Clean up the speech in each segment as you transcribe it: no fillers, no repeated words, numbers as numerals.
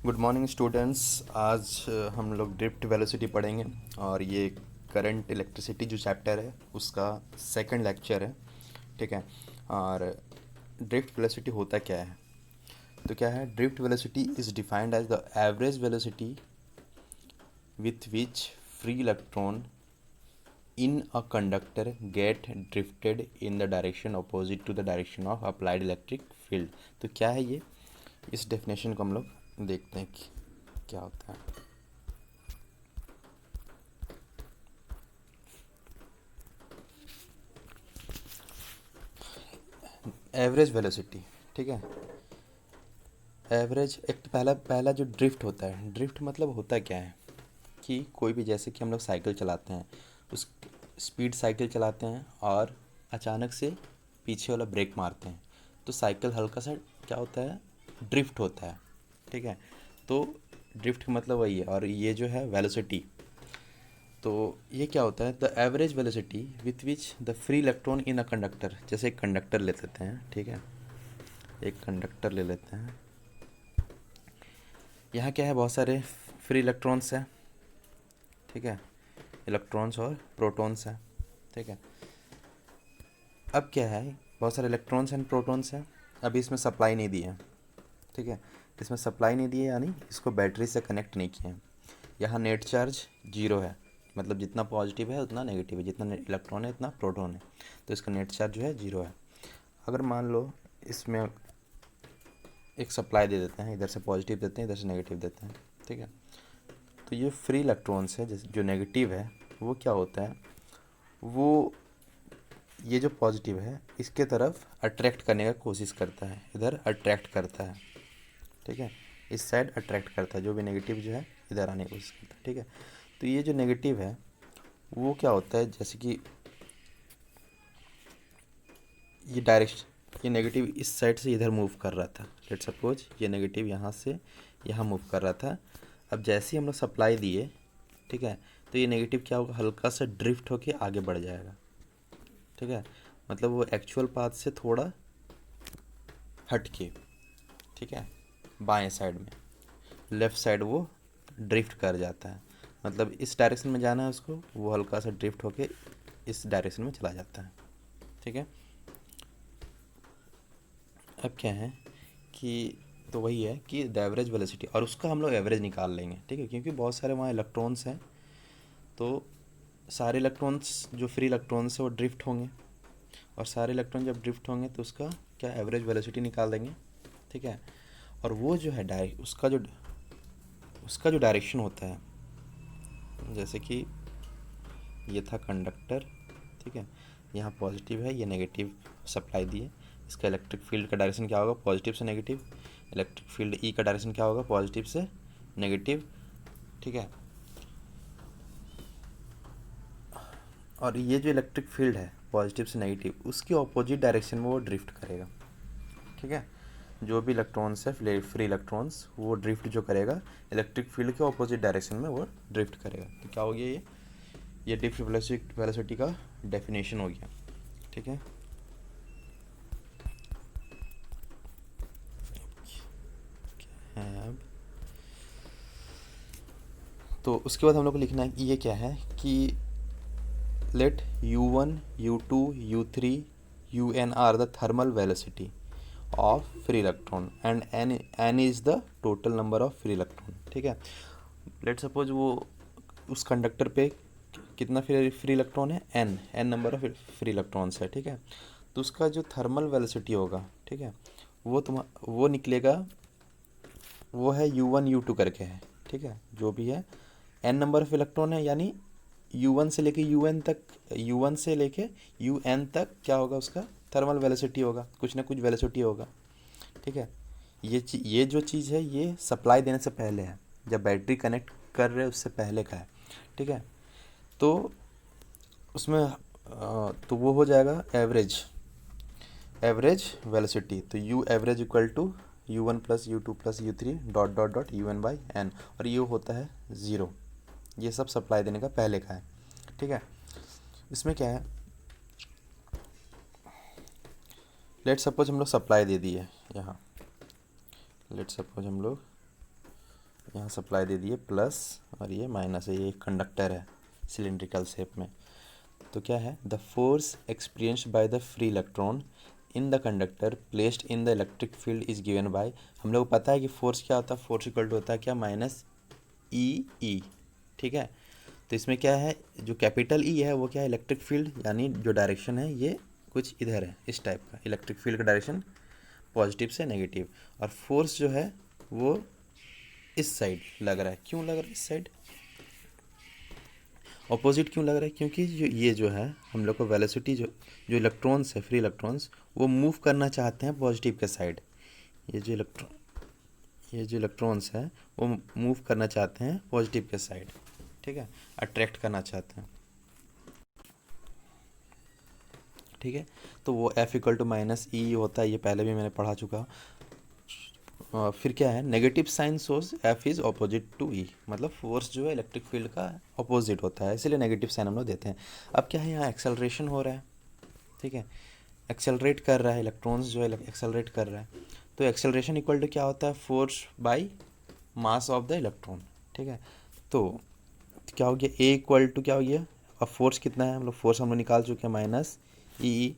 Good morning students. आज हम लोग ड्रिफ्ट वेलोसिटी पढ़ेंगे और ये करंट इलेक्ट्रिसिटी जो चैप्टर है उसका सेकंड लेक्चर है। ठीक है। और ड्रिफ्ट वेलोसिटी होता क्या है? तो क्या है, drift velocity is defined as the average velocity with which free electron in a conductor get drifted in the direction opposite to the direction of applied electric field। तो क्या है ये? इस डेफिनेशन को हम लोग देखते हैं कि क्या होता है। एवरेज वेलोसिटी, ठीक है। एवरेज एक तो पहला पहला जो ड्रिफ्ट होता है, ड्रिफ्ट मतलब होता क्या है कि कोई भी, जैसे कि हम लोग साइकिल चलाते हैं, उस स्पीड साइकिल चलाते हैं और अचानक से पीछे वाला ब्रेक मारते हैं तो साइकिल हल्का सा क्या होता है, ड्रिफ्ट होता है। ठीक है। तो ड्रिफ्ट का मतलब वही है। और ये जो है वेलोसिटी, तो ये क्या होता है, the average velocity with which the free electron in a conductor. जैसे एक कंडक्टर ले लेते हैं, ठीक है, एक कंडक्टर ले लेते हैं। यहाँ क्या है, बहुत सारे फ्री इलेक्ट्रॉन्स हैं, ठीक है, इलेक्ट्रॉन्स और प्रोटॉन्स हैं, ठीक है। अब क्या है, बहुत सारे इलेक्ट्रॉन्स एंड प्रोटॉन्स हैं। अभी इसमें सप्लाई नहीं दी है, ठीक है, इसमें सप्लाई नहीं दी है यानी इसको बैटरी से कनेक्ट नहीं किया है। यहाँ नेट चार्ज जीरो है, मतलब जितना पॉजिटिव है उतना नेगेटिव है, जितना इलेक्ट्रॉन है उतना प्रोटॉन है, तो इसका नेट चार्ज जो है जीरो है। अगर मान लो इसमें एक सप्लाई दे देते हैं, इधर से पॉजिटिव देते हैं, इधर से नेगेटिव देते हैं, ठीक है, तो ये फ्री इलेक्ट्रॉन्स है जो नेगेटिव है वो क्या होता है, वो ये जो पॉजिटिव है इसके तरफ अट्रैक्ट करने का कोशिश करता है, इधर अट्रैक्ट करता है, ठीक है, इस साइड अट्रैक्ट करता है, जो भी नेगेटिव जो है इधर आने की कोशिश करता है, ठीक है। तो ये जो नेगेटिव है वो क्या होता है, जैसे कि ये डायरेक्शन, ये नेगेटिव इस साइड से इधर मूव कर रहा था, लेट सपोज ये नेगेटिव यहाँ से यहाँ मूव कर रहा था। अब जैसे ही हम लोग सप्लाई दिए, ठीक है, तो ये नेगेटिव क्या होगा, हल्का सा ड्रिफ्ट होके आगे बढ़ जाएगा, ठीक है, मतलब वो एक्चुअल पाथ से थोड़ा हट के, ठीक है, बाएं साइड में, लेफ़्ट साइड वो ड्रिफ्ट कर जाता है, मतलब इस डायरेक्शन में जाना है उसको, वो हल्का सा ड्रिफ्ट होके इस डायरेक्शन में चला जाता है, ठीक है। अब क्या है कि तो वही है कि द एवरेज वेलोसिटी, और उसका हम लोग एवरेज निकाल लेंगे, ठीक है, क्योंकि बहुत सारे वहाँ इलेक्ट्रॉन्स हैं, तो सारे इलेक्ट्रॉन्स जो फ्री इलेक्ट्रॉन्स है वो ड्रिफ्ट होंगे, और सारे इलेक्ट्रॉन जब ड्रिफ्ट होंगे तो उसका क्या एवरेज वेलोसिटी निकाल देंगे, ठीक है। और वो जो है डायरेक्ट उसका जो डायरेक्शन होता है, जैसे कि ये था कंडक्टर, ठीक है, यहाँ पॉजिटिव है, ये नेगेटिव सप्लाई दिए, इसका इलेक्ट्रिक फील्ड का डायरेक्शन क्या होगा, पॉजिटिव से नेगेटिव। इलेक्ट्रिक फील्ड ई का डायरेक्शन क्या होगा, पॉजिटिव से नेगेटिव, ठीक है। और ये जो इलेक्ट्रिक फील्ड है पॉजिटिव से नेगेटिव, उसकी ऑपोजिट डायरेक्शन में वो ड्रिफ्ट करेगा, ठीक है। जो भी इलेक्ट्रॉन्स है, फ्री इलेक्ट्रॉन्स, वो ड्रिफ्ट जो करेगा इलेक्ट्रिक फील्ड के ऑपोजिट डायरेक्शन में वो ड्रिफ्ट करेगा। तो क्या हो गया, ये ड्रिफ्ट वेलोसिटी का डेफिनेशन हो गया, ठीक है। अब तो उसके बाद हम लोग को लिखना है कि ये क्या है कि let u1 u2 u3 un are the thermal velocity of free electron and n is the total number of free electron, ठीक है। लेट सपोज वो उस कंडक्टर पे कितना फ्री इलेक्ट्रॉन है, n number of free electrons है, ठीक है। तो उसका जो थर्मल वेलोसिटी होगा, ठीक है, वो निकलेगा, वो है u1 u2 करके है, ठीक है, जो भी है n नंबर ऑफ इलेक्ट्रॉन है, यानी u1 से लेके un तक, u1 से लेके un तक क्या होगा, उसका थर्मल वेलोसिटी होगा, कुछ ना कुछ वेलोसिटी होगा, ठीक है। ये जो चीज़ है ये सप्लाई देने से पहले है, जब बैटरी कनेक्ट कर रहे हैं उससे पहले का है, ठीक है। तो उसमें तो वो हो जाएगा एवरेज वेलोसिटी, तो U average equal to u1 plus u2 plus u3 dot dot dot un/n, और ये होता है ज़ीरो। ये सब सप्लाई देने का पहले का है, ठीक है। इसमें क्या है, लेट सपोज हम लोग सप्लाई दे दिए यहाँ, लेट सपोज हम लोग यहाँ सप्लाई दे दिए प्लस और ये माइनस है, ये कंडक्टर है सिलेंड्रिकल शेप में। तो क्या है, the force experienced bye the free electron in the conductor placed in the electric field is given bye, हम लोग को पता है कि फोर्स क्या होता है, फोर्स इक्वल टू होता है क्या, माइनस ई। ठीक है, तो इसमें क्या है, जो कैपिटल ई है वो क्या है, इलेक्ट्रिक फील्ड, यानी जो डायरेक्शन है ये कुछ इधर है, इस टाइप का इलेक्ट्रिक फील्ड का डायरेक्शन पॉजिटिव से नेगेटिव, और फोर्स जो है वो इस साइड लग रहा है। क्यों लग रहा है इस साइड, ऑपोजिट क्यों लग रहा है, क्योंकि जो है हम लोग को वेलोसिटी जो जो इलेक्ट्रॉन्स है, फ्री इलेक्ट्रॉन्स, वो मूव करना चाहते हैं पॉजिटिव के साइड। ये जो इलेक्ट्रॉन्स है वो मूव करना चाहते हैं पॉजिटिव के साइड। ठीक है, अट्रैक्ट करना चाहते हैं। ठीक है, तो वो F इक्वल टू माइनस ई होता है, ये पहले भी मैंने पढ़ा चुका। फिर क्या है, negative sign source F is opposite to E, मतलब फोर्स जो है इलेक्ट्रिक फील्ड का ऑपोजिट होता है, इसलिए नेगेटिव साइन हम लोग देते हैं। अब क्या है, यहाँ एक्सेलरेशन हो रहा है। ठीक है, एक्सेलरेट कर रहा है, इलेक्ट्रॉन्स जो है एक्सेलरेट कर रहा है, तो एक्सेलरेशन इक्वल टू क्या होता है, force by mass of the electron. ठीक है, तो क्या हो गया, ए इक्वल टू क्या हो गया, अब फोर्स कितना है, मतलब फोर्स हम लोग निकाल चुके हैं माइनस ई,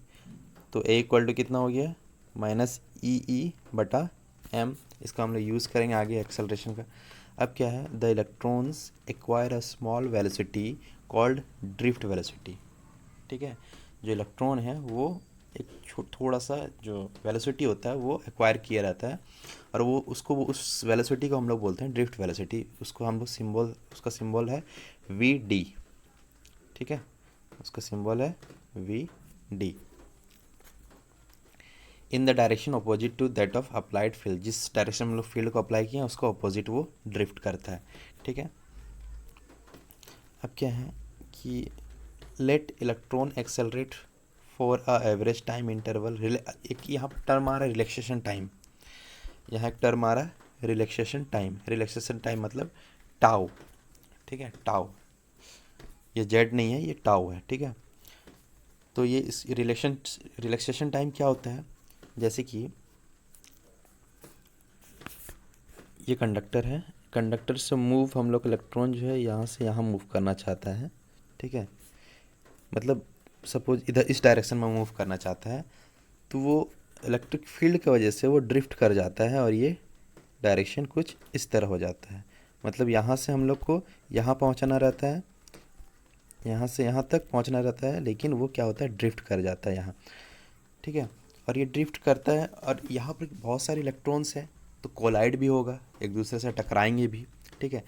तो ए इक्वल टू कितना हो गया, माइनस ई बटा एम। इसका हम लोग यूज़ करेंगे आगे एक्सेलरेशन का। अब क्या है, the electrons acquire a small velocity called drift velocity. ठीक है, जो इलेक्ट्रॉन है वो एक थोड़ा सा जो वेलोसिटी होता है वो एक्वायर किया रहता है, और वो उस वेलोसिटी को हम लोग बोलते हैं ड्रिफ्ट वेलोसिटी। उसको हम लोग सिंबल, उसका सिंबल है वी डी। ठीक है, उसका सिंबल है V D. In the direction opposite to that of applied field, जिस डायरेक्शन में हम लोग फील्ड को अप्लाई किए हैं उसको अपोजिट वो ड्रिफ्ट करता है। ठीक है, अब क्या है कि let electron accelerate for a average time interval, एक यहाँ पर टर्म आ रहा है रिलैक्सेशन टाइम, यहाँ एक टर्म आ रहा है रिलैक्सेशन टाइम। रिलैक्सेशन टाइम मतलब टाउ। ठीक है, टाउ, ये जेड नहीं है, ये टाउ है। ठीक है, तो ये इस रिलैक्सेशन टाइम क्या होता है, जैसे कि ये कंडक्टर है, कंडक्टर से मूव हम लोग इलेक्ट्रॉन जो है यहाँ से यहाँ मूव करना चाहता है। ठीक है, मतलब सपोज इधर इस डायरेक्शन में मूव करना चाहता है, तो वो इलेक्ट्रिक फील्ड की वजह से वो ड्रिफ्ट कर जाता है और ये डायरेक्शन कुछ इस तरह हो जाता है। मतलब यहाँ से हम लोग को यहाँ पहुँचाना रहता है, यहाँ से यहाँ तक पहुँचना रहता है, लेकिन वो क्या होता है, ड्रिफ्ट कर जाता है यहाँ। ठीक है, और ये ड्रिफ्ट करता है और यहाँ पर बहुत सारे इलेक्ट्रॉन्स हैं, तो कोलाइड भी होगा, एक दूसरे से टकराएंगे भी। ठीक है,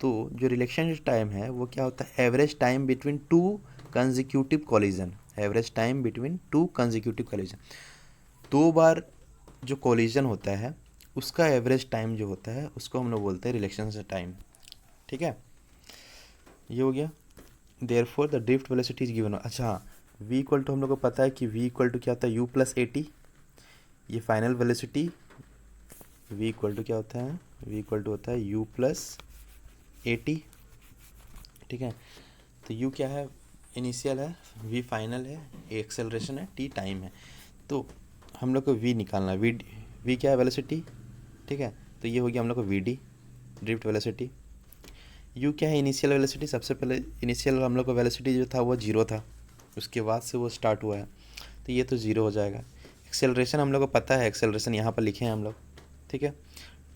तो जो रिलेक्शन टाइम है वो क्या होता है, average time between two consecutive collision. Average time between two consecutive collision, दो बार जो कोलिजन होता है उसका एवरेज टाइम जो होता है उसको हम लोग बोलते हैं रिलेक्शन टाइम। ठीक है, ये हो गया। Therefore the drift velocity is given. अच्छा, v इक्वल टू हम लोग को पता है कि v इक्वल टू क्या होता है, u प्लस ए टी। ये final velocity v equal to क्या होता है, v इक्वल टू होता है u प्लस ए टी। ठीक है, तो u क्या है, इनिशियल है, v फाइनल है, a एक्सेलरेशन है, t टाइम है। तो हम लोग को v निकालना है, v क्या है, वेलोसिटी। ठीक है, तो ये हो गया हम लोग को vd, ड्रिफ्ट वेलोसिटी। u क्या है, इनिशियल वेलोसिटी। सबसे पहले इनिशियल हम लोग का वेलोसिटी जो था वो 0 था, उसके बाद से वो स्टार्ट हुआ है, तो ये तो 0 हो जाएगा। एक्सेलरेशन हम लोग को पता है, एक्सेलरेशन यहाँ पर लिखे हैं हम लोग। ठीक है,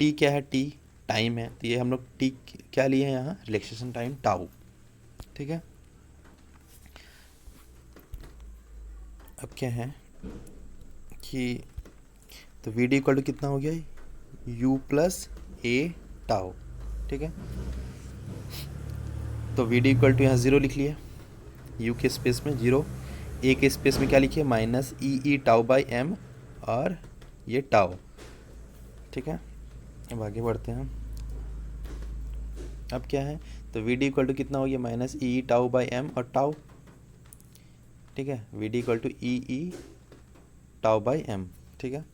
टी क्या है, टी टाइम है, तो ये हम लोग टी क्या लिए हैं यहाँ, रिलैक्सेशन टाइम टाउ। ठीक है, अब क्या है कि तो वी डी इक्वल टू कितना हो गया, u प्लस ए टाउ। ठीक है, तो वी डी इक्वल टू यहाँ 0 लिख लिया, u के स्पेस में 0, ए के स्पेस में क्या लिखिए, minus E tau by M, और ये टाउ। ठीक है, अब आगे बढ़ते हैं। अब क्या है, तो वी डी इक्वल टू कितना हो गया, minus E tau by M और टाउ। ठीक है, V D equal to E tau by M. ठीक है,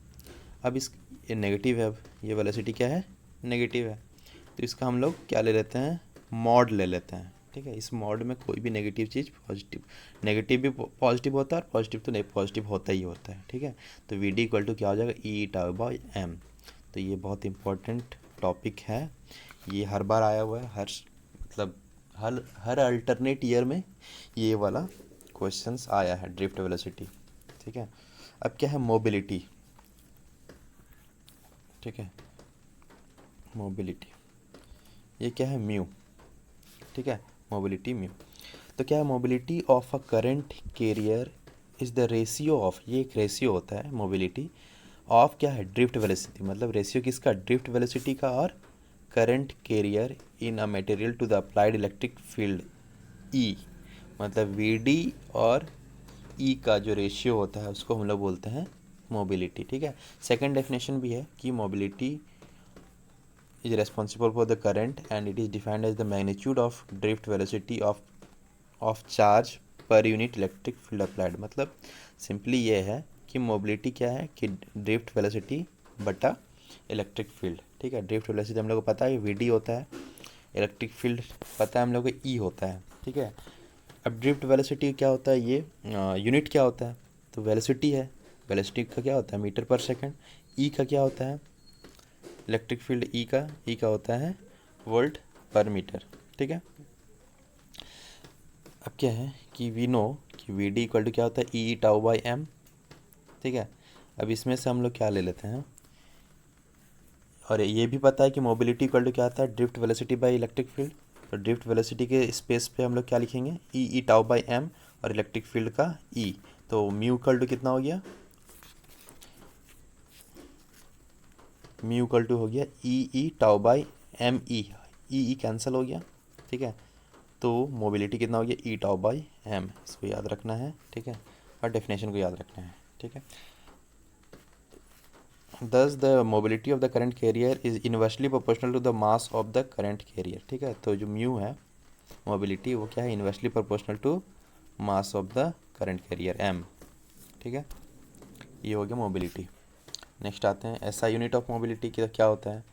अब इस ये नेगेटिव है, अब ये वेलोसिटी क्या है, नेगेटिव है, तो इसका हम लोग क्या ले लेते हैं, मॉड ले लेते हैं। ठीक है, इस मॉड में कोई भी नेगेटिव चीज़ पॉजिटिव, नेगेटिव भी पॉजिटिव होता है और पॉजिटिव तो नहीं पॉजिटिव होता ही होता है। ठीक है, तो वी डी इक्वल टू क्या हो जाएगा, ई टाउ बाई एम। तो ये बहुत इंपॉर्टेंट टॉपिक है, ये हर बार आया हुआ है, मतलब हर अल्टरनेट ईयर में ये वाला क्वेश्चंस आया है, ड्रिफ्ट वेलोसिटी। ठीक है, अब क्या है मोबिलिटी। ठीक है, मोबिलिटी ये क्या है म्यू। ठीक है, मोबिलिटी म्यू। तो क्या है mobility of a current carrier is the ratio of, ये एक रेशियो होता है मोबिलिटी ऑफ क्या है ड्रिफ्ट वेलोसिटी, मतलब रेशियो किसका, ड्रिफ्ट वेलोसिटी का और current carrier in a material to the applied electric field E, मतलब वी डी और ई का जो रेशियो होता है उसको हम लोग बोलते हैं मोबिलिटी। ठीक है, सेकंड डेफिनेशन भी है कि mobility is responsible for the current and it is defined as the magnitude of drift velocity of charge per unit electric field applied। मतलब सिंपली ये है कि मोबिलिटी क्या है कि ड्रिफ्ट वेलोसिटी बटा इलेक्ट्रिक फील्ड। ठीक है, ड्रिफ्ट वेलोसिटी हम लोग को पता है वी डी होता है, इलेक्ट्रिक फील्ड पता है हम लोग को ई होता है। ठीक है, अब ड्रिफ्ट वेलोसिटी क्या होता है, ये यूनिट क्या होता है, तो वेलोसिटी है, वेलोसिटी का क्या होता है मीटर पर सेकंड। ई का क्या होता है इलेक्ट्रिक फील्ड, ई का होता है वोल्ट पर मीटर। ठीक है, अब क्या है कि वी नो कि वी डी इक्वल टू क्या होता है ई टाउ बाई एम। ठीक है, अब इसमें से हम लोग क्या ले लेते हैं, और ये भी पता है कि मोबिलिटी इक्वल टू क्या आता है drift velocity by electric field. तो ड्रिफ्ट वेलोसिटी के स्पेस पे हम लोग क्या लिखेंगे ई टाउ बाई एम और इलेक्ट्रिक फील्ड का ई, तो म्यू इक्वल टू कितना हो गया, म्यू इक्वल टू हो गया E tau by M E cancel हो गया। ठीक है, तो मोबिलिटी कितना हो गया ई टाउ बाई एम, इसको याद रखना है। ठीक है, और डेफिनेशन को याद रखना है। ठीक है, thus the mobility of the current carrier is inversely proportional to the mass of the current carrier। ठीक है, तो जो म्यू है मोबिलिटी वो क्या है inversely proportional to mass of the current carrier M. ठीक है, ये हो गया मोबिलिटी। नेक्स्ट आते हैं एसआई यूनिट ऑफ मोबिलिटी की क्या होता है,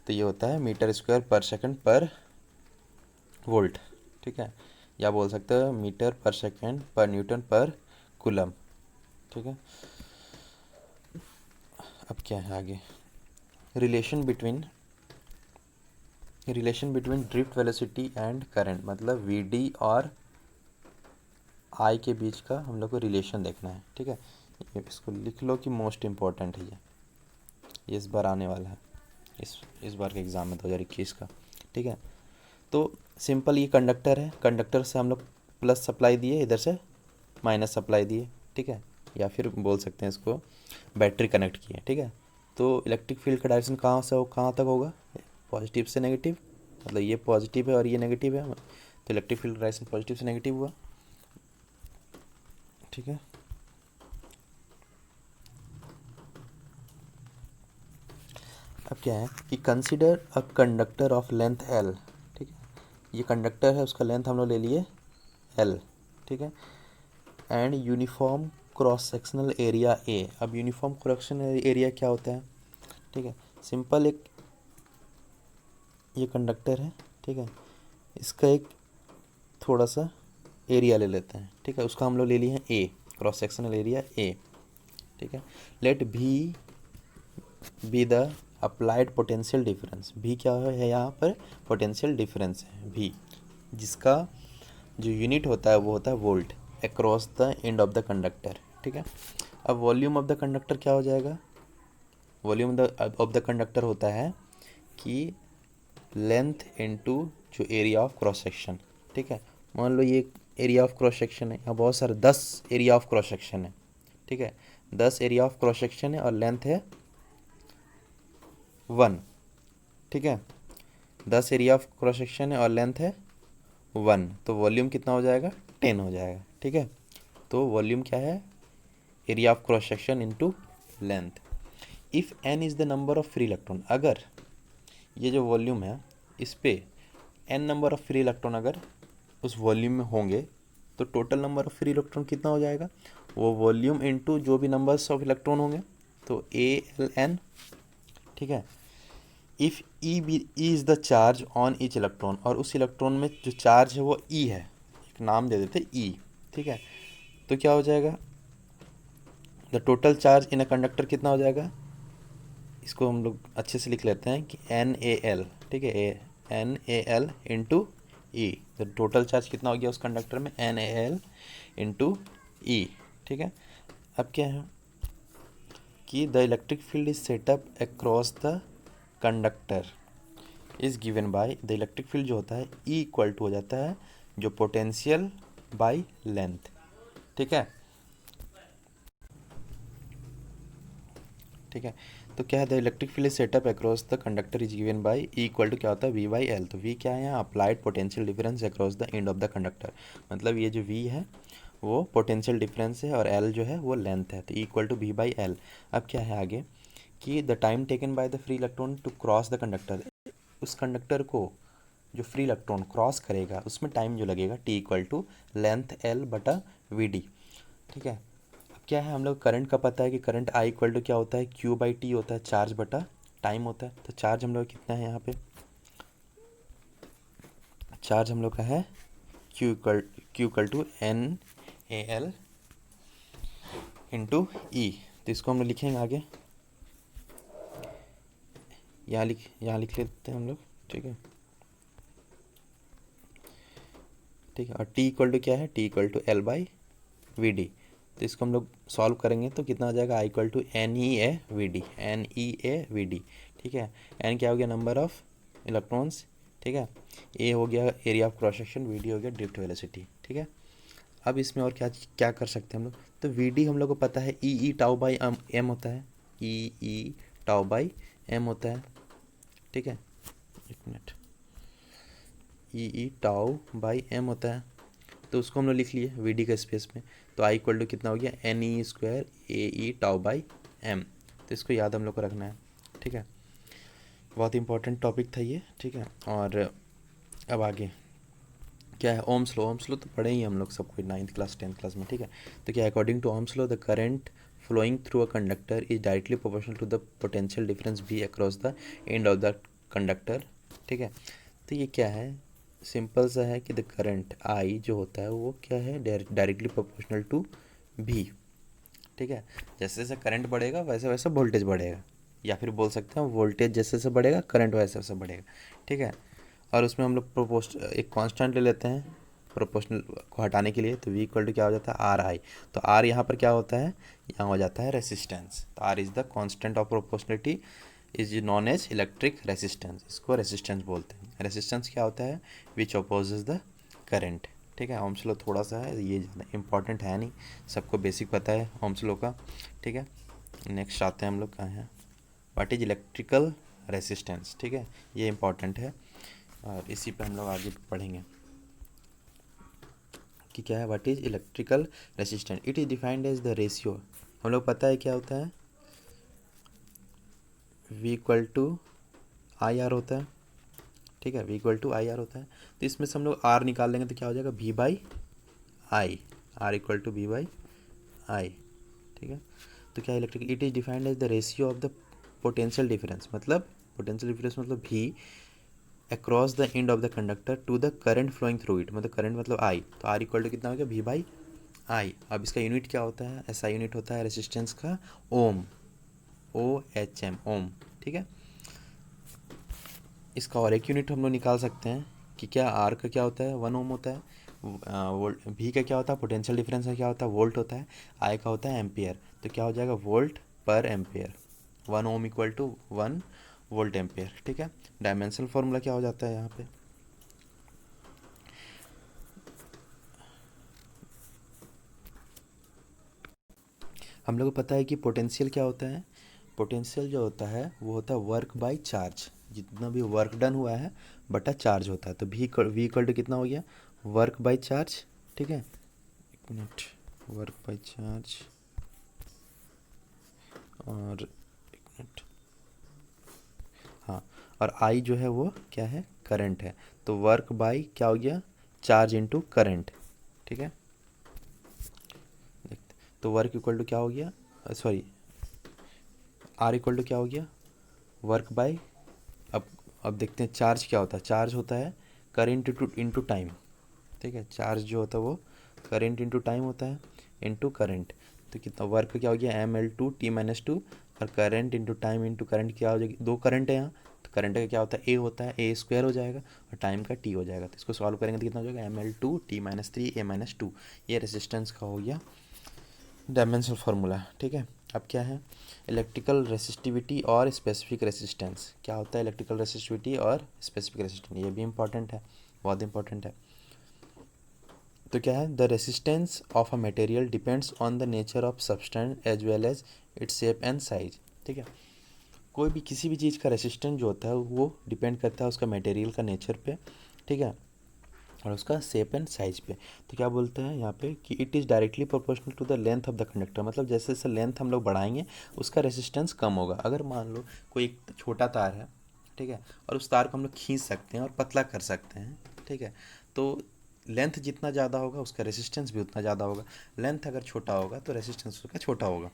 तो ये होता है मीटर स्क्वायर पर सेकंड पर वोल्ट। ठीक है, या बोल सकते हैं मीटर पर सेकंड पर न्यूटन पर कूलम। ठीक है, अब क्या है आगे, relation between drift velocity and current, मतलब वी डी और आई के बीच का हम लोग को रिलेशन देखना है। ठीक है, ये इसको लिख लो कि मोस्ट इम्पॉर्टेंट है ये इस बार आने वाला है, इस बार के एग्ज़ाम में 2021 का। ठीक है, तो सिंपल ये कंडक्टर है, कंडक्टर से हम लोग प्लस सप्लाई दिए, इधर से माइनस सप्लाई दिए। ठीक है, या फिर बोल सकते हैं इसको बैटरी कनेक्ट किए। ठीक है, तो इलेक्ट्रिक फील्ड का डायरेक्शन कहाँ से कहाँ तक होगा, पॉजिटिव से नेगेटिव, मतलब ये पॉजिटिव है और ये नेगेटिव है, तो इलेक्ट्रिक फील्ड डायरेक्शन पॉजिटिव से नेगेटिव हुआ। ठीक है, अब क्या है कि consider a conductor of length L. ठीक है, ये कंडक्टर है उसका लेंथ हम लोग ले लिए एल। ठीक है, and uniform cross sectional area ए। अब यूनिफॉर्म क्रॉस सेक्शनल एरिया क्या होता है, ठीक है सिंपल एक ये कंडक्टर है। ठीक है, इसका एक थोड़ा सा एरिया ले लेते हैं। ठीक है, उसका हम लोग ले लिए हैं A, cross sectional area A. ठीक है, let be the applied potential difference. भी क्या है यहाँ पर पोटेंशियल डिफरेंस है भी, जिसका जो यूनिट होता है वो होता है volt across the end of the conductor. ठीक है, अब वॉल्यूम ऑफ द कंडक्टर क्या हो जाएगा, वॉल्यूम ऑफ द कंडक्टर होता है कि लेंथ इनटू जो एरिया ऑफ क्रॉस सेक्शन। ठीक है, मान लो ये एरिया ऑफ क्रॉस सेक्शन है, यहाँ बहुत सारे 10 एरिया ऑफ क्रॉस सेक्शन है। ठीक है, 10 एरिया ऑफ क्रॉस सेक्शन है और लेंथ है 1। ठीक है, 10 एरिया ऑफ क्रॉस सेक्शन है और लेंथ है 1, तो वॉल्यूम कितना हो जाएगा 10 हो जाएगा। ठीक है, तो वॉल्यूम क्या है area of cross section into length. If n is the number of free electron, अगर ये जो वॉल्यूम है इस पे n number of free electron अगर उस वॉल्यूम में होंगे तो total number of free electron कितना हो जाएगा, वो वॉल्यूम इनटू जो भी नंबर्स ऑफ इलेक्ट्रॉन होंगे तो ALN। ठीक है, if E is the charge on each electron, और उस इलेक्ट्रॉन में जो चार्ज है वो ई है, एक नाम दे देते ई। ठीक है, तो क्या हो जाएगा the total charge in a conductor कितना हो जाएगा, इसको हम लोग अच्छे से लिख लेते हैं कि NaL, ठीक है, NaL इंटू ई। तो टोटल चार्ज कितना हो गया उस कंडक्टर में, NaL इंटू ई, ठीक है। अब क्या है कि the electric field is setup across the conductor is given bye, the electric field जो होता है ई इक्वल टू हो जाता है जो पोटेंशियल बाय लेंथ, ठीक है, ठीक है। तो क्या है, the electric field set up across the conductor is given by E equal to क्या होता है वी बाई एल। तो वी क्या है यहाँ, applied potential difference across the end of the conductor, मतलब ये जो वी है वो पोटेंशियल डिफरेंस है और एल जो है वो लेंथ है, तो E equal to V by L. अब क्या है आगे कि the time taken by the free electron to cross the conductor, उस कंडक्टर को जो फ्री इलेक्ट्रॉन क्रॉस करेगा उसमें टाइम जो लगेगा T equal to length L बटा वी डी, ठीक है। अब क्या है, हम लोग करंट का पता है कि करंट आई इक्वल टू क्या होता है, क्यू बाई टी होता है, चार्ज बटा टाइम होता है। तो चार्ज हम लोग कितना है यहाँ पे, चार्ज हम लोग का है Q equal to NaL into E. तो इसको हम लोग लिखेंगे आगे, यहाँ लिख लेते हैं हम लोग, ठीक है, ठीक है। और टी इक्वल टू क्या है, T equal to L by V D. तो इसको हम लोग सॉल्व करेंगे तो कितना आ जाएगा, आई इक्वल टू NeA/VD, ठीक है। एन क्या हो गया, नंबर ऑफ इलेक्ट्रॉन्स, ठीक है, ए हो गया area of cross section, V D हो गया ड्रिफ्ट वेलोसिटी, ठीक है। अब इसमें और क्या क्या कर सकते हैं हम लोग, तो वी डी हम लोग को पता है ई टाउ बाई एम होता है, ई टाउ बाई एम होता है, ठीक है, एक minute, E tau by M होता है। तो उसको हम लोग लिख लिए वी डी का स्पेस में, तो आई इक्वल टू कितना हो गया, NE² AE tau by M. तो इसको याद हम लोग को रखना है, ठीक है। बहुत इंपॉर्टेंट टॉपिक था ये, ठीक है। और अब आगे क्या है, ओम्स लॉ। ओम्स लॉ तो पढ़े ही हम लोग सब कोई 9th क्लास 10th क्लास में, ठीक है। तो क्या है, according to Ohm's law the current flowing through a conductor is directly proportional to the potential difference be across the end of the conductor, ठीक है। तो ये क्या है, सिंपल सा है कि द करंट आई जो होता है वो क्या है, डायरेक्टली प्रोपोर्शनल टू भी, ठीक है। जैसे जैसे करंट बढ़ेगा वैसे वैसे वोल्टेज बढ़ेगा, या फिर बोल सकते हैं वोल्टेज जैसे जैसे बढ़ेगा करंट वैसे वैसे बढ़ेगा, ठीक है। और उसमें हम लोग एक कांस्टेंट ले लेते हैं प्रोपोर्शनल को हटाने के लिए, तो वी इक्वल टू क्या हो जाता है, आर आई। तो आर यहाँ पर क्या होता है, यहाँ हो जाता है रेसिस्टेंस। तो R is the constant of proportionality is known as electric resistance, इसको रेसिस्टेंस बोलते हैं। रेसिस्टेंस क्या होता है, विच अपोजेज द करंट, ठीक है। ओम्स लॉ थोड़ा सा है, ये इंपॉर्टेंट है नहीं, सबको बेसिक पता है ओम्स लॉ का, ठीक है। नेक्स्ट आते हैं हम लोग कहाँ हैं, व्हाट इज इलेक्ट्रिकल रेसिस्टेंस, ठीक है, ये इंपॉर्टेंट है और इसी पे हम लोग आगे पढ़ेंगे कि क्या है, what is electrical resistance. It is defined as the ratio, हम लोग पता है क्या होता है, V equal to I R होता है, ठीक है, V equal to I R होता है। तो इसमें से हम लोग R निकाल लेंगे तो क्या हो जाएगा, V by I, R equal to V by I, ठीक है। तो क्या electric, it is defined as the ratio of the potential difference, मतलब पोटेंशियल डिफरेंस मतलब V across the end of the conductor to the current flowing through it, मतलब current मतलब I. तो R equal to कितना हो गया, V by आई। अब इसका यूनिट क्या होता है, ऐसा यूनिट होता है रेसिस्टेंस का ओम, OHM, ओम, ठीक है। इसका और एक यूनिट हम लोग निकाल सकते हैं कि क्या आर का क्या होता है, 1 ओम होता है, वोल्ट, भी का क्या होता है, पोटेंशियल डिफरेंस का क्या होता है, वोल्ट होता है, आई का होता है एम्पियर। तो क्या हो जाएगा, वोल्ट पर ampere, 1 ohm equal to 1 volt ampere, ठीक है। डायमेंशनल फॉर्मूला क्या हो जाता है यहाँ पे, हम लोग को पता है कि पोटेंशियल क्या होता है, पोटेंशियल जो होता है वो होता है वर्क बाय चार्ज, जितना भी वर्क डन हुआ है बटा चार्ज होता है। तो वी इक्वल टू कितना हो गया, वर्क बाय चार्ज, ठीक है, एक मिनट, वर्क बाय चार्ज और एक मिनट, हाँ, और आई जो है वो क्या है, करंट है। तो वर्क बाय क्या हो गया, चार्ज इनटू करंट, ठीक है। देखते, तो वर्क इक्वल टू क्या हो गया, सॉरी, आर इक्वल टू क्या हो गया, वर्क बाय, अब अब देखते हैं चार्ज क्या होता है, चार्ज होता है करेंट इंटू टाइम, ठीक है। चार्ज जो होता है वो करेंट इंटू टाइम होता है, इंटू करंट। तो कितना वर्क क्या हो गया, ML2 T-2 और current into time into current क्या हो जाएगी, 2 करंट है यहाँ, तो करंट का क्या होता है, ए होता है, ए स्क्वायर हो जाएगा और टाइम का टी हो जाएगा। तो इसको सॉल्व करेंगे तो कितना हो जाएगा, ml2 t-3 a-2। ये रेजिस्टेंस का हो गया डायमेंशनल फार्मूला। ठीक है, अब क्या है, इलेक्ट्रिकल रेसिस्टिविटी और स्पेसिफिक रेसिस्टेंस। क्या होता है इलेक्ट्रिकल रेसिस्टिविटी और स्पेसिफिक रेसिस्टेंस, ये भी इंपॉर्टेंट है, बहुत इंपॉर्टेंट है। तो क्या है, the resistance of a material depends on the nature of substance as well as its shape and size. ठीक है, कोई भी किसी भी चीज़ का रेसिस्टेंस जो होता है वो डिपेंड करता है उसका मटेरियल का नेचर पे। ठीक है, और उसका शेप एंड साइज पे। तो क्या बोलते हैं यहाँ पे कि it is directly proportional to the length of the conductor, मतलब जैसे जैसे लेंथ हम लोग बढ़ाएंगे उसका रेसिस्टेंस कम होगा। अगर मान लो कोई एक छोटा तार है, ठीक है, और उस तार को हम लोग खींच सकते हैं और पतला कर सकते हैं, ठीक है, तो लेंथ जितना ज़्यादा होगा उसका रेसिस्टेंस भी उतना ज़्यादा होगा। लेंथ अगर छोटा होगा तो रेसिस्टेंस उसका छोटा होगा।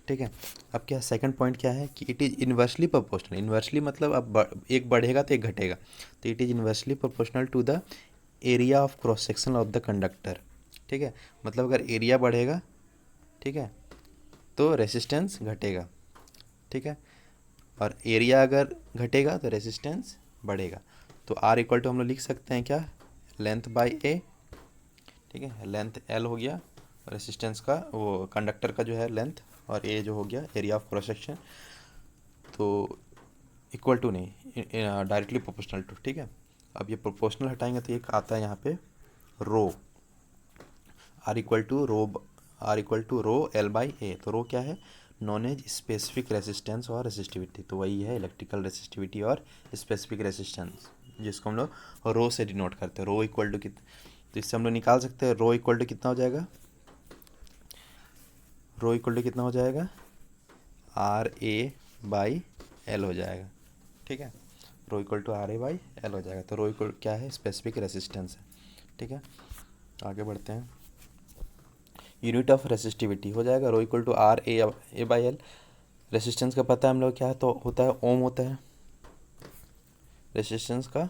ठीक है, अब क्या सेकंड पॉइंट क्या है कि it is inversely proportional. Inversely मतलब अब एक बढ़ेगा तो एक घटेगा, तो it is inversely proportional to the area of cross section of the conductor. ठीक है, मतलब अगर एरिया बढ़ेगा, ठीक है, तो रेसिस्टेंस घटेगा। ठीक है, और एरिया अगर घटेगा तो रेसिस्टेंस बढ़ेगा। तो आर इक्वल टू हम लोग लिख सकते हैं क्या, लेंथ बाई ए। ठीक है, लेंथ एल हो गया, रेसिस्टेंस का वो कंडक्टर का जो है लेंथ, और ए जो हो गया एरिया ऑफ क्रॉस सेक्शन। तो इक्वल टू नहीं, डायरेक्टली प्रोपोर्शनल टू। ठीक है, अब ये प्रोपोर्शनल हटाएंगे तो एक आता है यहाँ पे rho, R equal to rho L by A. तो रो क्या है, नॉन एज स्पेसिफिक रेसिस्टेंस और रेसिस्टिविटी। तो वही है इलेक्ट्रिकल रेसिस्टिविटी और स्पेसिफिक रेसिस्टेंस, जिसको हम लोग रो से डिनोट करते हैं। रो इक्वल टू कितना, तो इससे हम लोग निकाल सकते हैं रो इक्वल टू कितना हो जाएगा, रो इक्वल टू कितना हो जाएगा, आर ए बाई एल हो जाएगा। ठीक है, rho equal to R A by L हो जाएगा। तो रो इक्वल क्या है, स्पेसिफिक रेसिस्टेंस है। ठीक है, आगे बढ़ते हैं। यूनिट ऑफ रेसिस्टिविटी हो जाएगा rho equal to R A by L. Resistance का पता है हम लोग क्या है, तो होता है ओम होता है। रेसिस्टेंस का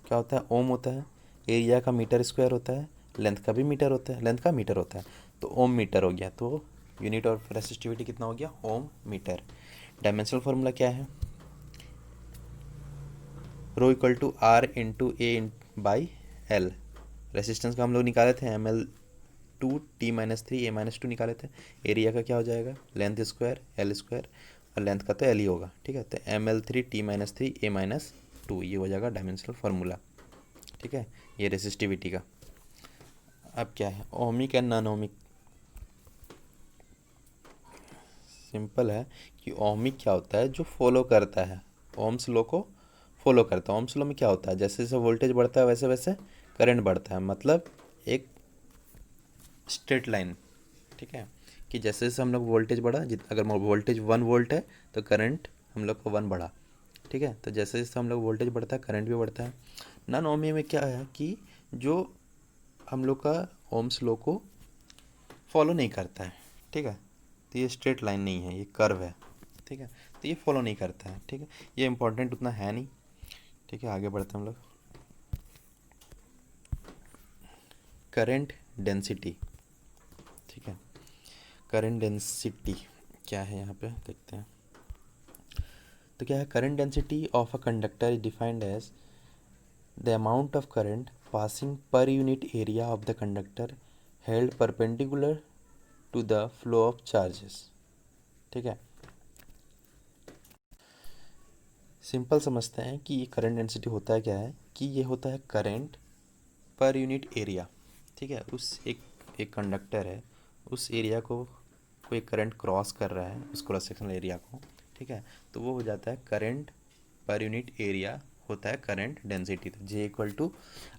क्या होता है, ओम होता है। एरिया का मीटर स्क्वायर होता है, लेंथ का भी मीटर होता है, लेंथ का मीटर होता है, तो ओम मीटर हो गया। तो यूनिट ऑफ रेसिस्टिविटी कितना हो गया, ओम मीटर। डायमेंशनल फार्मूला क्या है, rho equal to R into A by L. Resistance का हम लोग निकाले थे ml2 t-3 a-2 निकाले थे। एरिया का क्या हो जाएगा, लेंथ स्क्वायर एल स्क्वायर, और लेंथ का तो एल ही होगा। ठीक है, तो ml3 t-3 a-2 ये हो जाएगा डायमेंशनल फार्मूला। ठीक है, ये रेसिस्टिविटी का। अब क्या है, ohmic and non ohmic. Simple है कि ओमिक क्या होता है, जो फॉलो करता है ओम्स लॉ को, फॉलो करता है। ओम्स लॉ में क्या होता है, जैसे जैसे वोल्टेज बढ़ता है वैसे वैसे करंट बढ़ता है, मतलब एक स्ट्रेट लाइन। ठीक है, कि जैसे जैसे हम लोग वोल्टेज बढ़ा, अगर वोल्टेज 1 वोल्ट है तो करंट हम लोग को 1 बढ़ा। ठीक है, तो जैसे जैसे हम लोग वोल्टेज बढ़ता है करंट भी बढ़ता है। नॉन ओमी में क्या है कि जो हम लोग का ओम्स लॉ को फॉलो नहीं करता है। ठीक है, तो ये स्ट्रेट लाइन नहीं है, ये कर्व है। ठीक है, तो ये फॉलो नहीं करता है। ठीक है, ये इंपॉर्टेंट उतना है नहीं। ठीक है, आगे बढ़ते हैं हम लोग। Current density. ठीक है, करंट डेंसिटी क्या है यहाँ पे देखते हैं। तो क्या है, current density of a conductor is defined as the amount of current passing per unit area of the conductor held perpendicular to the flow of charges. ठीक है, सिंपल समझते हैं कि ये करंट डेंसिटी होता है क्या है, कि ये होता है करंट पर यूनिट एरिया। ठीक है, उस एक कंडक्टर है, उस एरिया को कोई करंट क्रॉस कर रहा है, उस क्रॉस सेक्शनल एरिया को। ठीक है, तो वो हो जाता है करंट पर यूनिट एरिया, होता है करंट डेंसिटी। तो J equal to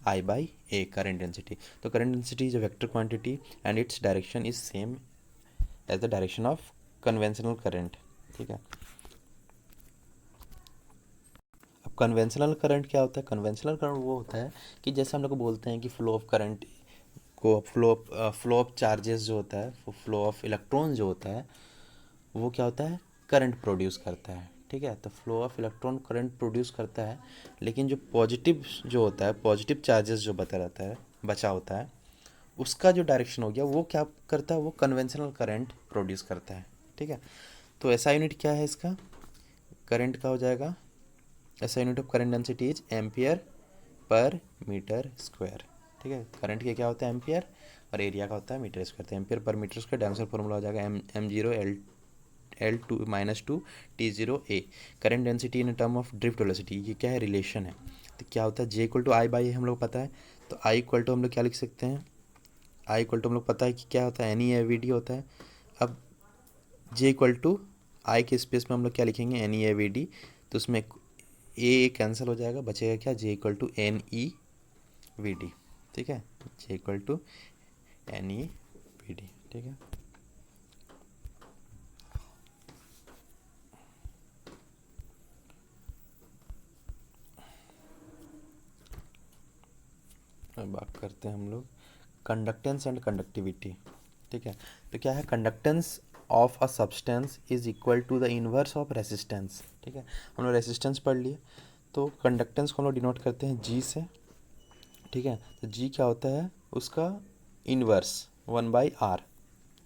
I by A current density. तो current density is a vector quantity and its direction is same as the direction of conventional current. ठीक है, अब कन्वेंशनल करंट क्या होता है, कन्वेंशनल करंट वो होता है कि जैसे हम लोग बोलते हैं कि फ्लो ऑफ करंट को, फ्लो ऑफ चार्जेस जो होता है, फ्लो ऑफ इलेक्ट्रॉन जो होता है, वो क्या होता है, करंट प्रोड्यूस करता है। ठीक है, तो flow of electron current produce करता है, लेकिन जो पॉजिटिव जो होता है, पॉजिटिव चार्जेस जो बता रहता है, बचा होता है, उसका जो डायरेक्शन हो गया वो क्या करता है, वो कन्वेंशनल करंट प्रोड्यूस करता है। ठीक है, तो ऐसा यूनिट क्या है इसका, करंट का हो जाएगा, ऐसा unit of current density is ampere per metre square. ठीक है, करंट के क्या होता है एम्पियर और एरिया का होता है मीटर स्क्वायर। तो ampere per metre square dimension formula हो जाएगा M0 L2 -2 T0 A। Current density in term of drift velocity, ये क्या है, रिलेशन है। तो क्या होता है J equal to I by हम लोग पता है, तो I इक्वल टू हम लोग क्या लिख सकते हैं, I इक्वल टू हम लोग पता है कि क्या होता है, NE/AVD होता है। अब J इक्वल टू I के स्पेस में हम लोग क्या लिखेंगे, NE/AVD, तो उसमें ए कैंसिल हो जाएगा, बचेगा क्या, J इक्वल टू NE/VD। ठीक है, J इक्वल टू NE/VD। ठीक है, अब बात करते हैं हम लोग कंडक्टेंस एंड कंडक्टिविटी। ठीक है, तो क्या है, conductance of a substance is equal to the inverse of resistance. ठीक है, हम लोग रेसिस्टेंस पढ़ लिए, तो कंडक्टेंस को हम लोग डिनोट करते हैं G से। ठीक है, तो G क्या होता है, उसका इनवर्स 1/R।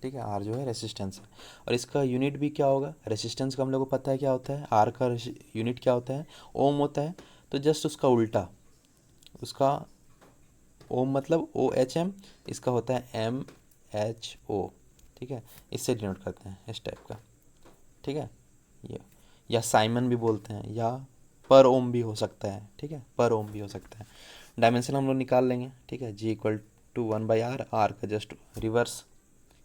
ठीक है, R जो है रेसिस्टेंस है, और इसका यूनिट भी क्या होगा, रेसिस्टेंस का हम लोग को पता है क्या होता है, R का यूनिट क्या होता है, ओम होता है। तो जस्ट उसका उल्टा, उसका ओम मतलब OHM, इसका होता है MHO। ठीक है, इससे डिनोट करते हैं इस टाइप का। ठीक है, ये या साइमन भी बोलते हैं, या पर ओम भी हो सकता है। ठीक है, पर ओम भी हो सकता है। डायमेंशन हम लोग निकाल लेंगे। ठीक है, G equal to 1/R, R का just reverse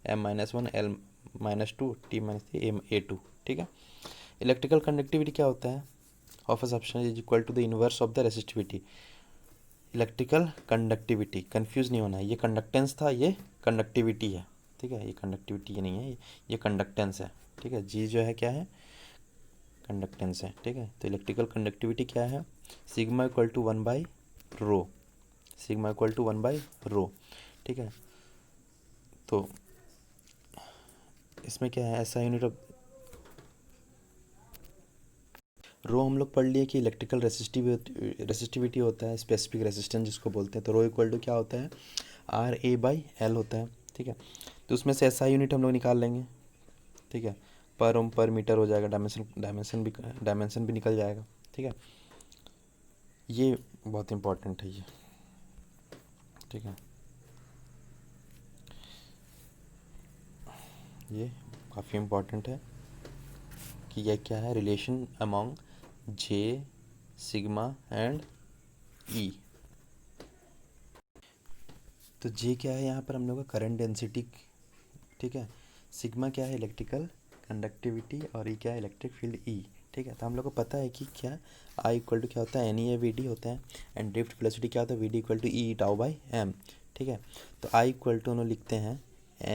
M-1 L-2 T-3 A2। ठीक है, इलेक्ट्रिकल कंडक्टिविटी क्या होता है, of a substance is equal to the inverse of the resistivity. Electrical conductivity, confuse नहीं होना है, ये कंडक्टेंस था, ये कंडक्टिविटी है। ठीक है, ये कंडक्टिविटी ये नहीं है, ये कंडक्टेंस है। ठीक है, जी जो है क्या है, कंडक्टेंस है। ठीक है, तो इलेक्ट्रिकल कंडक्टिविटी क्या है, सिग्मा इक्वल टू 1/रो, सिग्मा इक्वल टू 1/रो। ठीक है, तो इसमें क्या है, ऐसा यूनिट ऑफ रो हम लोग पढ़ लिए कि इलेक्ट्रिकल रेसिस्टिविटी होता है, स्पेसिफिक रेसिस्टेंस जिसको बोलते हैं। तो रो इक्वल टू क्या होता है, RA/L होता है। ठीक है, तो उसमें से ऐसा यूनिट हम लोग निकाल लेंगे। ठीक है, पर ओम पर मीटर हो जाएगा, डायमेंशन भी निकल जाएगा। ठीक है, ये बहुत इंपॉर्टेंट है ये। ठीक है, ये काफ़ी इम्पॉर्टेंट है कि यह क्या है, relation among J, sigma and E। तो J क्या है यहाँ पर हम लोग का, करंट डेंसिटी। ठीक है, सिग्मा क्या है, इलेक्ट्रिकल कंडक्टिविटी, और E क्या है, इलेक्ट्रिक फील्ड E। ठीक है, तो हम लोग को पता है कि क्या I इक्वल टू क्या होता है, NE/VD होता है, एंड ड्रिफ्ट वेलोसिटी क्या होता है, VD इक्वल टू E/τ/m। ठीक है, तो I इक्वल टू हम लोग लिखते हैं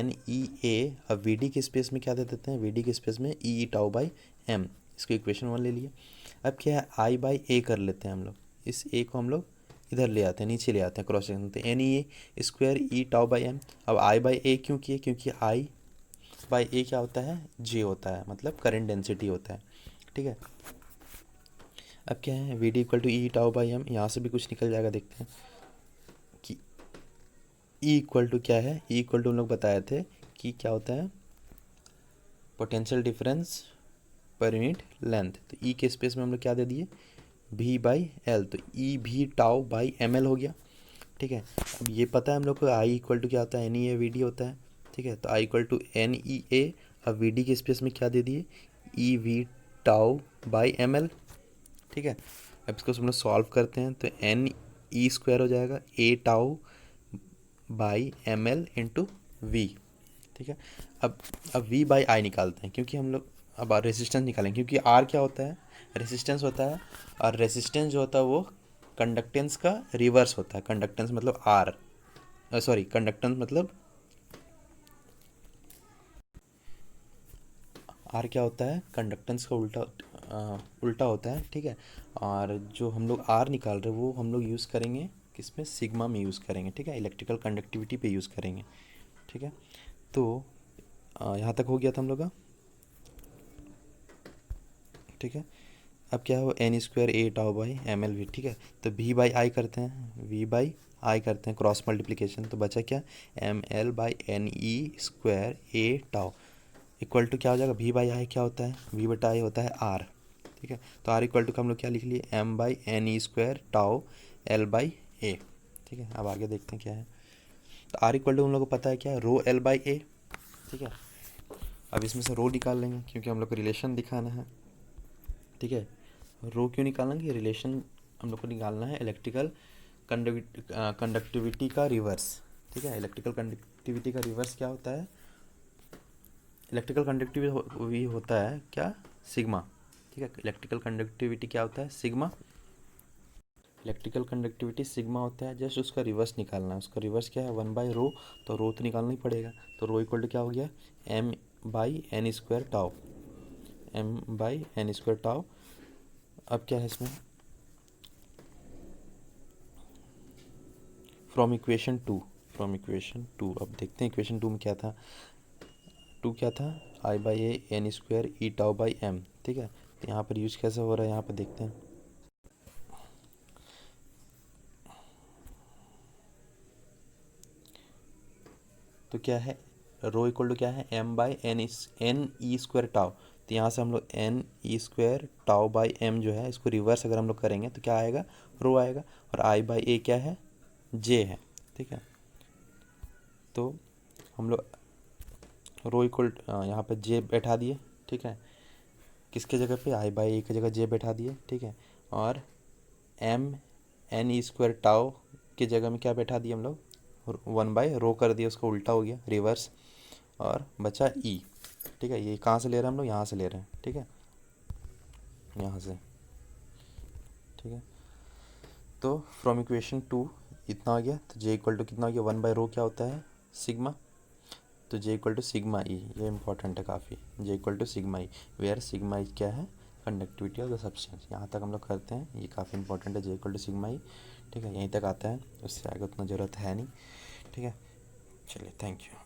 NEA, अब VD के स्पेस में क्या दे देते हैं, VD के स्पेस में E/τ/m। इसको इक्वेशन 1 ले लिए। अब क्या है, I/A कर लेते हैं हम लोग, इस A को हम लोग इधर ले आते हैं, नीचे ले आते हैं, क्रॉस सेक्शन, तो NEA² E/τ/m। अब I/A क्यों किए, क्योंकि I/A क्या होता है, J होता है, मतलब करंट डेंसिटी होता है। ठीक है, अब क्या है, VD इक्वल टू E/τ/m, यहाँ से भी कुछ निकल जाएगा, देखते हैं कि E इक्वल टू क्या है, E इक्वल टू हम लोग बताए थे कि क्या होता है, potential difference per unit length. तो E के स्पेस में हम लोग क्या दे दिए, V/L, तो EV/τ/ml हो गया। ठीक है, अब ये पता है हम लोग को I इक्वल टू क्या होता है, NEA/VD होता है। ठीक है, तो I इक्वल टू NEA, अब VD के स्पेस में क्या दे दिए, EV/τ/ml। ठीक है, अब इसको हम लोग सॉल्व करते हैं, तो NE² हो जाएगा A/τ/ml इंटू V। ठीक है, अब V/I निकालते हैं, क्योंकि हम लोग अब रेसिस्टेंस निकालेंगे, क्योंकि R क्या होता है, रेसिस्टेंस होता है, और रेसिस्टेंस जो होता है वो कंडक्टेंस का रिवर्स होता है। कंडक्टेंस मतलब R, सॉरी, कंडक्टेंस मतलब R क्या होता है, कंडक्टेंस का उल्टा होता है। ठीक है, और जो हम लोग R निकाल रहे हैं वो हम लोग यूज़ करेंगे किस में, सिग्मा में यूज़ करेंगे। ठीक है, इलेक्ट्रिकल कंडक्टिविटी पे यूज़ करेंगे। ठीक है, तो यहाँ तक हो गया था हम लोग का। ठीक है, अब क्या हो, NE² A/τ/ml। ठीक है, तो V/I करते हैं, V/I करते हैं क्रॉस मल्टीप्लिकेशन, तो बचा क्या, ML/NE² A/τ। इक्वल टू क्या हो जाएगा, वी बाई आई क्या होता है, वी बटा आई होता है आर। ठीक है, तो आर इक्वल टू का हम लोग क्या लिख लिए, M by N E square tau L by A. ठीक है, अब आगे देखते हैं क्या है। तो आर इक्वल टू हम लोग को पता है क्या है, रो एल बाई ए। ठीक है, अब इसमें से रो निकाल लेंगे क्योंकि हम लोग को रिलेशन दिखाना है। ठीक है, रो क्यों निकालेंगे, रिलेशन हम लोग को निकालना है इलेक्ट्रिकल कंडक्टिविटी का रिवर्स। ठीक है, इलेक्ट्रिकल कंडक्टिविटी का रिवर्स क्या होता है, इलेक्ट्रिकल कंडक्टिविटी होता है क्या, सिग्मा। ठीक है, इलेक्ट्रिकल कंडक्टिविटी क्या होता है, सिग्मा। इलेक्ट्रिकल कंडक्टिविटी सिग्मा होता है, जस्ट उसका रिवर्स निकालना है। उसका रिवर्स क्या है, वन बाई रो, तो रो तो निकालना ही पड़ेगा। तो रो इक्वल टू क्या हो गया, M by N square tau, M by N square tau. अब क्या है इसमें, from equation two, from equation two अब देखते हैं इक्वेशन टू में क्या था, टू क्या था, I by A N square E tau by M. ठीक है, तो यहाँ पर यूज कैसे हो रहा है, यहाँ पर देखते हैं। तो क्या है, रो इक्वल टू क्या है, M by N E square tau. तो यहाँ से हम लोग N E square tau by M जो है, इसको रिवर्स अगर हम लोग करेंगे तो क्या आएगा, रो आएगा। और आई बाई ए क्या है, जे है। ठीक है, तो हम लोग रो इक्वल यहाँ पे जे बैठा दिए। ठीक है, किसके जगह पे, आई बाई ए की जगह जे बैठा दिए। ठीक है, और M N E square tau की जगह में क्या बैठा दिए हम लोग, वन बाई रो कर दिया, उसका उल्टा हो गया रिवर्स, और बचा ई। ठीक है, ये कहाँ से ले रहे हैं हम लोग, यहाँ से ले रहे हैं। ठीक है, यहाँ से। ठीक है, तो फ्रॉम इक्वेशन टू इतना आ गया, तो जे इक्वल टू कितना हो गया, वन बाई रो क्या होता है, सिग्मा। तो J equal to sigma E, ये इंपॉर्टेंट है काफ़ी, J equal to sigma E, where sigma E क्या है, कंडक्टिविटी ऑफ द सब्सटेंस। यहाँ तक हम लोग करते हैं, ये काफ़ी इंपॉर्टेंट है, जे इक्वल टू सिग्मा ई। ठीक है, यहीं तक आता है, उससे आगे उतना ज़रूरत है नहीं। ठीक है, चलिए, थैंक यू।